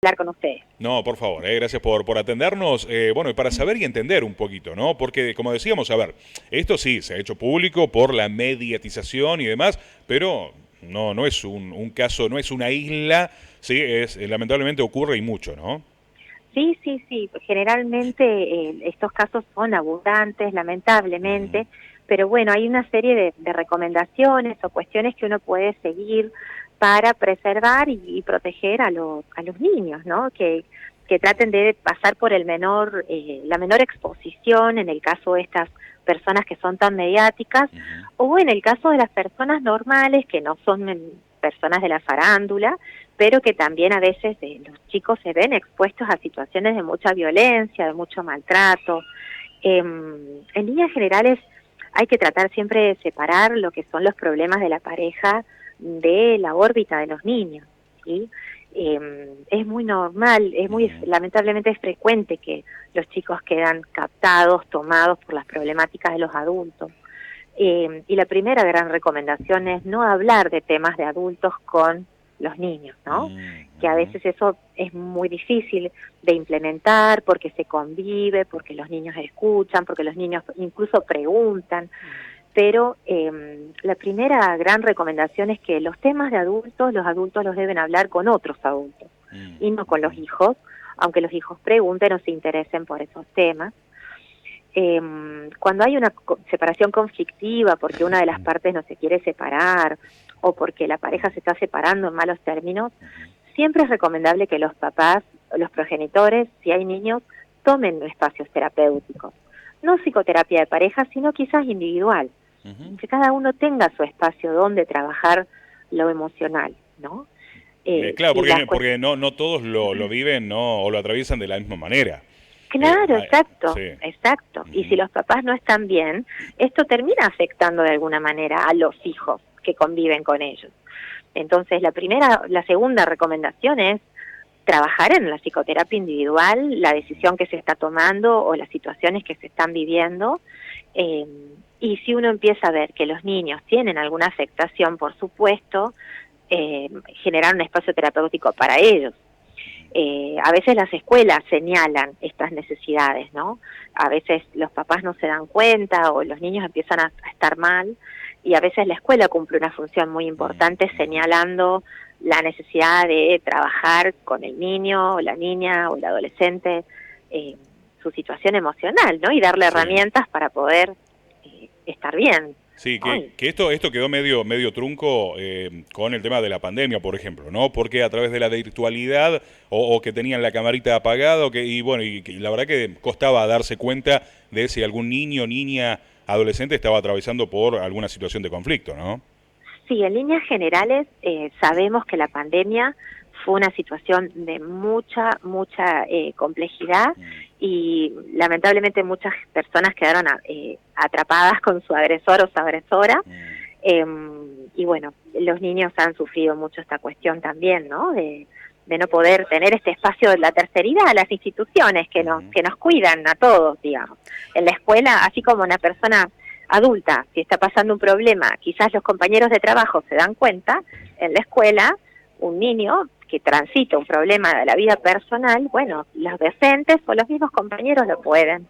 hablar con ustedes. No, por favor, gracias por atendernos. Bueno, y para saber y entender un poquito, ¿no? Porque, como decíamos, a ver, esto sí se ha hecho público por la mediatización y demás, pero no es un caso, no es una isla, sí, lamentablemente ocurre y mucho, ¿no? Sí, sí, sí. Generalmente estos casos son abundantes, Ujú, lamentablemente, pero bueno, hay una serie de recomendaciones o cuestiones que uno puede seguir para preservar y proteger a los niños, ¿no? Que traten de pasar por la menor exposición en el caso de estas personas que son tan mediáticas, ujú. o en el caso de las personas normales que no son personas de la farándula, pero que también a veces los chicos se ven expuestos a situaciones de mucha violencia, de mucho maltrato. En líneas generales hay que tratar siempre de separar lo que son los problemas de la pareja de la órbita de los niños, ¿sí? Es muy normal, Ujú. lamentablemente es frecuente que los chicos quedan captados, tomados por las problemáticas de los adultos. Y la primera gran recomendación es no hablar de temas de adultos con los niños, ¿no? Mm, Que a ujú. veces eso es muy difícil de implementar porque se convive, porque los niños escuchan, porque los niños incluso preguntan, pero la primera gran recomendación es que los temas de adultos, los adultos los deben hablar con otros adultos Mm, y no con los ujú. hijos, aunque los hijos pregunten o se interesen por esos temas. Cuando hay una separación conflictiva porque una de las partes no se quiere separar o porque la pareja se está separando en malos términos, siempre es recomendable que los papás, los progenitores, si hay niños, tomen espacios terapéuticos. No psicoterapia de pareja, sino quizás individual. Ujú. Que cada uno tenga su espacio donde trabajar lo emocional, ¿no? Claro, Si las porque no todos lo viven, ¿no? O lo atraviesan de la misma manera. Claro, Sí. exacto, exacto. Y si Ujú, los papás no están bien, esto termina afectando de alguna manera a los hijos que conviven con ellos. Entonces, la segunda recomendación es trabajar en la psicoterapia individual, la decisión que se está tomando o las situaciones que se están viviendo. eh, y si uno empieza a ver que los niños tienen alguna afectación, por supuesto, generar un espacio terapéutico para ellos. A veces las escuelas señalan estas necesidades, ¿no? A veces los papás no se dan cuenta o los niños empiezan a estar mal y a veces la escuela cumple una función muy mm, importante ujú. señalando la necesidad de trabajar con el niño o la niña o el adolescente eh, su situación emocional, ¿no? Y darle Sí. herramientas para poder estar bien, Sí, ¿no? que esto quedó medio trunco con el tema de la pandemia, por ejemplo, ¿no? Porque a través de la virtualidad o que tenían la camarita apagada, y bueno, y la verdad que costaba darse cuenta de si algún niño, niña, adolescente estaba atravesando por alguna situación de conflicto, ¿no? Sí, en líneas generales sabemos que la pandemia fue una situación de mucha complejidad Mm, y lamentablemente muchas personas quedaron atrapadas con su agresor o su agresora. mm, eh, y bueno, los niños han sufrido mucho esta cuestión también, ¿no? De no poder tener este espacio de la terceridad, las instituciones ujú. que nos cuidan a todos, digamos. En la escuela, así como una persona adulta, si está pasando un problema, quizás los compañeros de trabajo se dan cuenta, en la escuela, un niño que transita un problema de la vida personal, bueno, los docentes o los mismos compañeros lo pueden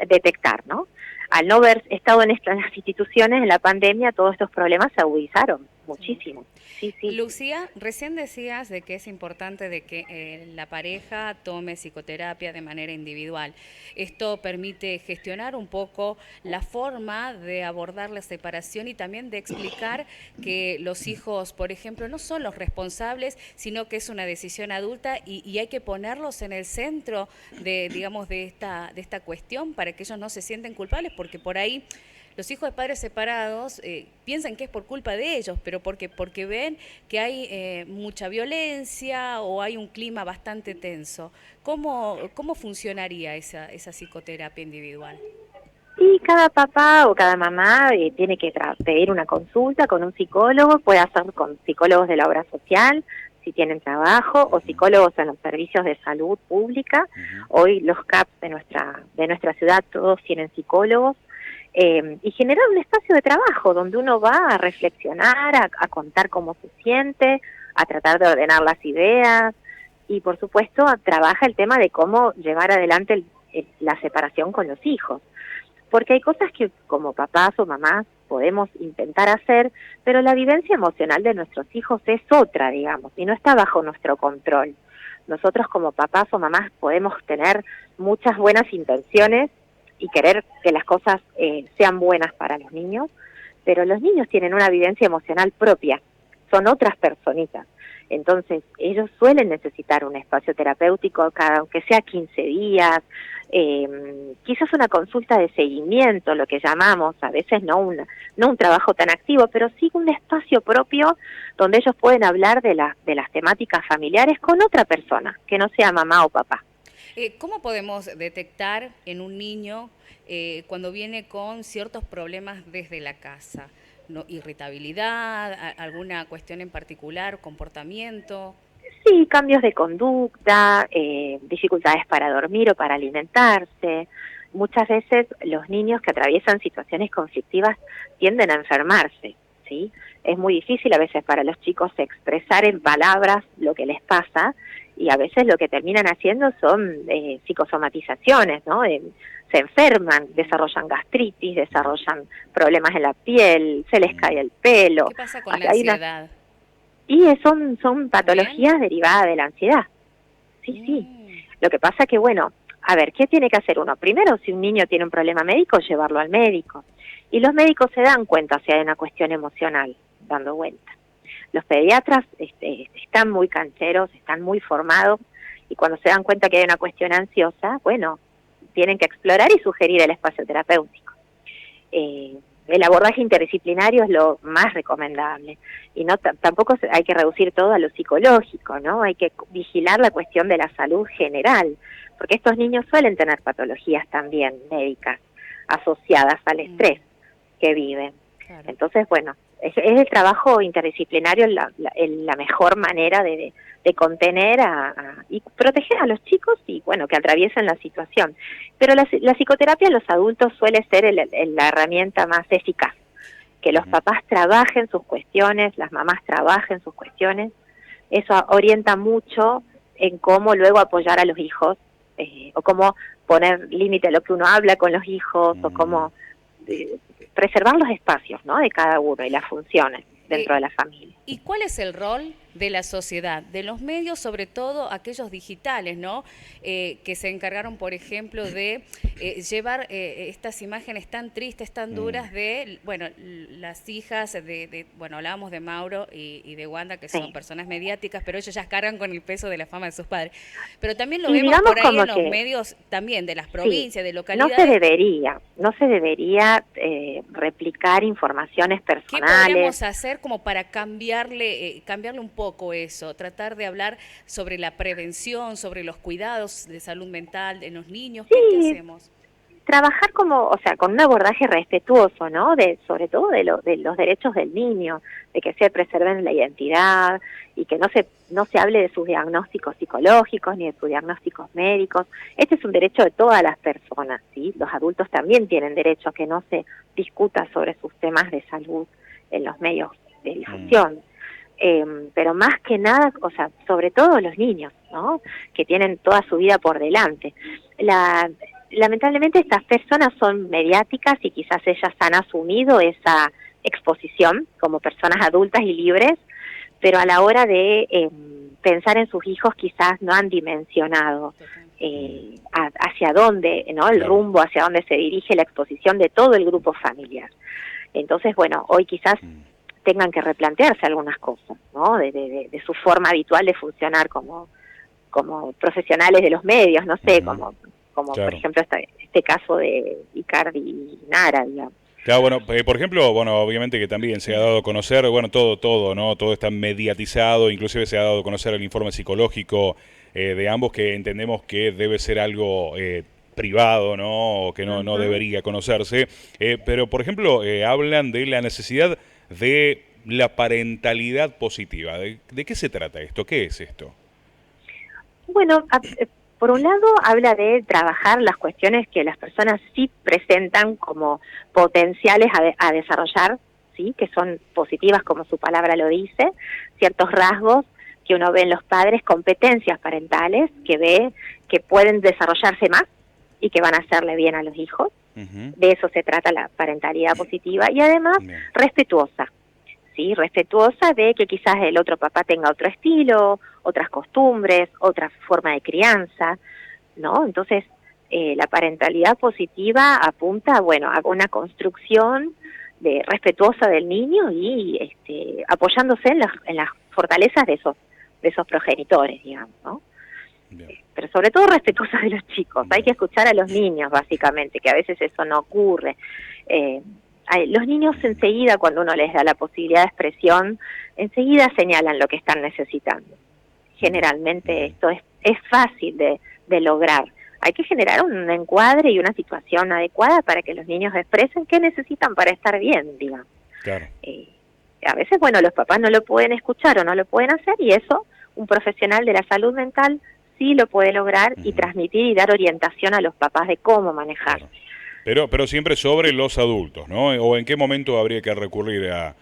detectar, ¿no? Al no haber estado en estas instituciones en la pandemia, todos estos problemas se agudizaron Sí. muchísimo. Sí, sí. Lucía, recién decías de que es importante de que la pareja tome psicoterapia de manera individual. Esto permite gestionar un poco la forma de abordar la separación y también de explicar que los hijos, por ejemplo, no son los responsables, sino que es una decisión adulta y hay que ponerlos en el centro de, digamos, de esta cuestión para que ellos no se sienten culpables, porque por ahí los hijos de padres separados piensan que es por culpa de ellos, pero porque ven que hay mucha violencia o hay un clima bastante tenso. ¿Cómo funcionaría esa psicoterapia individual? Y cada papá o cada mamá tiene que pedir una consulta con un psicólogo, puede hacer con psicólogos de la obra social, si tienen trabajo, o Ujú, psicólogos en los servicios de salud pública. ujú. Hoy los CAPS de nuestra ciudad todos tienen psicólogos. Y generar un espacio de trabajo donde uno va a reflexionar, a contar cómo se siente, a tratar de ordenar las ideas. y por supuesto trabaja el tema de cómo llevar adelante la separación con los hijos. Porque hay cosas que como papás o mamás podemos intentar hacer, pero la vivencia emocional de nuestros hijos es otra, digamos, y no está bajo nuestro control. Nosotros como papás o mamás podemos tener muchas buenas intenciones y querer que las cosas sean buenas para los niños, pero los niños tienen una vivencia emocional propia, son otras personitas. Entonces, ellos suelen necesitar un espacio terapéutico aunque sea 15 días, quizás una consulta de seguimiento, lo que llamamos, a veces no un trabajo tan activo, pero sí un espacio propio donde ellos pueden hablar de las temáticas familiares con otra persona, que no sea mamá o papá. ¿Cómo podemos detectar en un niño cuando viene con ciertos problemas desde la casa? ¿No? ¿Irritabilidad, alguna cuestión en particular, comportamiento? Sí, cambios de conducta, dificultades para dormir o para alimentarse. Muchas veces los niños que atraviesan situaciones conflictivas tienden a enfermarse, ¿sí? Es muy difícil a veces para los chicos expresar en palabras lo que les pasa y a veces lo que terminan haciendo son psicosomatizaciones, ¿no? Se enferman, desarrollan gastritis, desarrollan problemas en la piel, se les cae el pelo. ¿Qué pasa con la ansiedad? Y son patologías derivadas de la ansiedad. Sí. Lo que pasa que, bueno, a ver, ¿qué tiene que hacer uno? Primero, si un niño tiene un problema médico, llevarlo al médico. Y los médicos se dan cuenta si hay una cuestión emocional dando vuelta. Los pediatras están muy cancheros, están muy formados, y cuando se dan cuenta que hay una cuestión ansiosa, bueno, tienen que explorar y sugerir el espacio terapéutico. El abordaje interdisciplinario es lo más recomendable y no tampoco hay que reducir todo a lo psicológico, ¿no? Hay que vigilar la cuestión de la salud general, porque estos niños suelen tener patologías también médicas asociadas al estrés que viven. Claro. Entonces, bueno, es el trabajo interdisciplinario la mejor manera de contener y proteger a los chicos y, bueno, que atraviesen la situación. Pero la psicoterapia en los adultos suele ser la herramienta más eficaz. Que los papás trabajen sus cuestiones, las mamás trabajen sus cuestiones. Eso orienta mucho en cómo luego apoyar a los hijos o cómo poner límite a lo que uno habla con los hijos o cómo preservar los espacios, ¿no?, de cada uno y las funciones dentro de la familia. ¿Y cuál es el rol de la sociedad, de los medios, sobre todo aquellos digitales, ¿no?, que se encargaron, por ejemplo, de llevar estas imágenes tan tristes, tan duras de, bueno, las hijas bueno, hablábamos de Mauro y de Wanda, que son personas mediáticas, pero ellos ya cargan con el peso de la fama de sus padres. Pero también lo vemos por ahí en los medios también de las provincias, de localidades. No se debería replicar informaciones personales. ¿Qué podríamos hacer como para cambiarle un poco eso? Tratar de hablar sobre la prevención, sobre los cuidados de salud mental de los niños. ¿Qué hacemos? Trabajar con un abordaje respetuoso, ¿no? Sobre todo de los derechos del niño, de que se preserven la identidad y que no se hable de sus diagnósticos psicológicos ni de sus diagnósticos médicos. Este es un derecho de todas las personas, ¿sí? Los adultos también tienen derecho a que no se discuta sobre sus temas de salud en los medios de difusión. Pero más que nada, sobre todo los niños, ¿no?, que tienen toda su vida por delante. Lamentablemente estas personas son mediáticas y quizás ellas han asumido esa exposición como personas adultas y libres, pero a la hora de pensar en sus hijos quizás no han dimensionado hacia dónde, ¿no?, el rumbo, hacia dónde se dirige la exposición de todo el grupo familiar. Entonces, bueno, hoy quizás tengan que replantearse algunas cosas, ¿no?, de su forma habitual de funcionar como profesionales de los medios, no sé, como por ejemplo este caso de Icardi y Nara, digamos. Claro, bueno, por ejemplo, bueno, obviamente que también se ha dado a conocer, bueno, todo, ¿no? Todo está mediatizado, inclusive se ha dado a conocer el informe psicológico de ambos, que entendemos que debe ser algo privado, ¿no?, o que no debería conocerse. Pero, por ejemplo, hablan de la necesidad de la parentalidad positiva. ¿De qué se trata esto? ¿Qué es esto? Bueno, por un lado habla de trabajar las cuestiones que las personas sí presentan como potenciales a desarrollar, sí, que son positivas como su palabra lo dice, ciertos rasgos que uno ve en los padres competencias parentales, que ve que pueden desarrollarse más y que van a hacerle bien a los hijos. De eso se trata la parentalidad positiva, y además respetuosa, ¿sí? Respetuosa de que quizás el otro papá tenga otro estilo, otras costumbres, otra forma de crianza, ¿no? Entonces, la parentalidad positiva apunta, bueno, a una construcción respetuosa del niño y apoyándose en las fortalezas de esos progenitores, digamos, ¿no? Pero sobre todo respetuosa de los chicos. Hay que escuchar a los niños, básicamente, que a veces eso no ocurre. Los niños enseguida, cuando uno les da la posibilidad de expresión, enseguida señalan lo que están necesitando. Generalmente esto es fácil de lograr. Hay que generar un encuadre y una situación adecuada para que los niños expresen qué necesitan para estar bien, digamos. Claro. A veces, bueno, los papás no lo pueden escuchar o no lo pueden hacer, y eso un profesional de la salud mental sí lo puede lograr y transmitir y dar orientación a los papás de cómo manejar. Claro. Pero siempre sobre los adultos, ¿no? ¿O en qué momento habría que recurrir a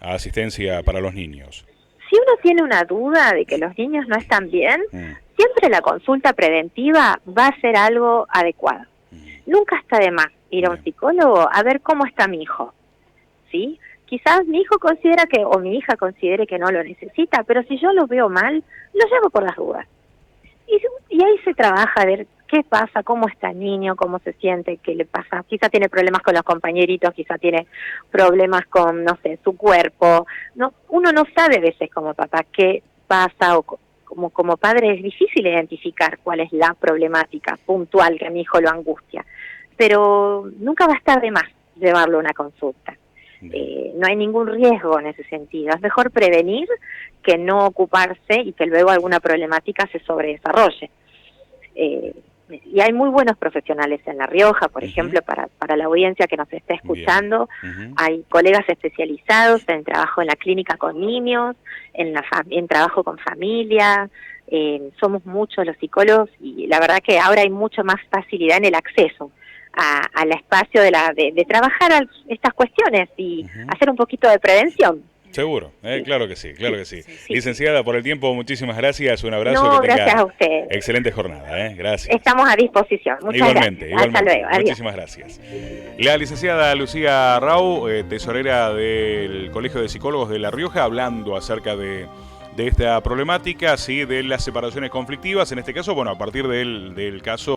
asistencia para los niños? Si uno tiene una duda de que los niños no están bien, siempre la consulta preventiva va a ser algo adecuado. Nunca está de más ir a un psicólogo a ver cómo está mi hijo, ¿sí? Quizás mi hijo considera o mi hija considere que no lo necesita, pero si yo lo veo mal, lo llevo por las dudas. Y ahí se trabaja a ver qué pasa, cómo está el niño, cómo se siente, qué le pasa. Quizá tiene problemas con los compañeritos, quizá tiene problemas con, no sé, su cuerpo. No, uno no sabe a veces como papá qué pasa, o como padre es difícil identificar cuál es la problemática puntual que a mi hijo lo angustia. Pero nunca va a estar de más llevarlo a una consulta. No hay ningún riesgo en ese sentido. Es mejor prevenir que no ocuparse y que luego alguna problemática se sobredesarrolle. Y hay muy buenos profesionales en La Rioja, por ejemplo, para la audiencia que nos está escuchando. Hay colegas especializados en trabajo en la clínica con niños, en trabajo con familia. Somos muchos los psicólogos, y la verdad que ahora hay mucho más facilidad en el acceso al espacio de trabajar estas cuestiones y hacer un poquito de prevención. Seguro, claro que sí, claro que sí. Licenciada, por el tiempo, muchísimas gracias, un abrazo. No, gracias a usted. Excelente jornada, gracias. Estamos a disposición. Muchas gracias. Hasta luego. Muchísimas gracias. La licenciada Lucía Rau, tesorera del Colegio de Psicólogos de La Rioja, hablando acerca de esta problemática, sí, de las separaciones conflictivas, en este caso, bueno, a partir del caso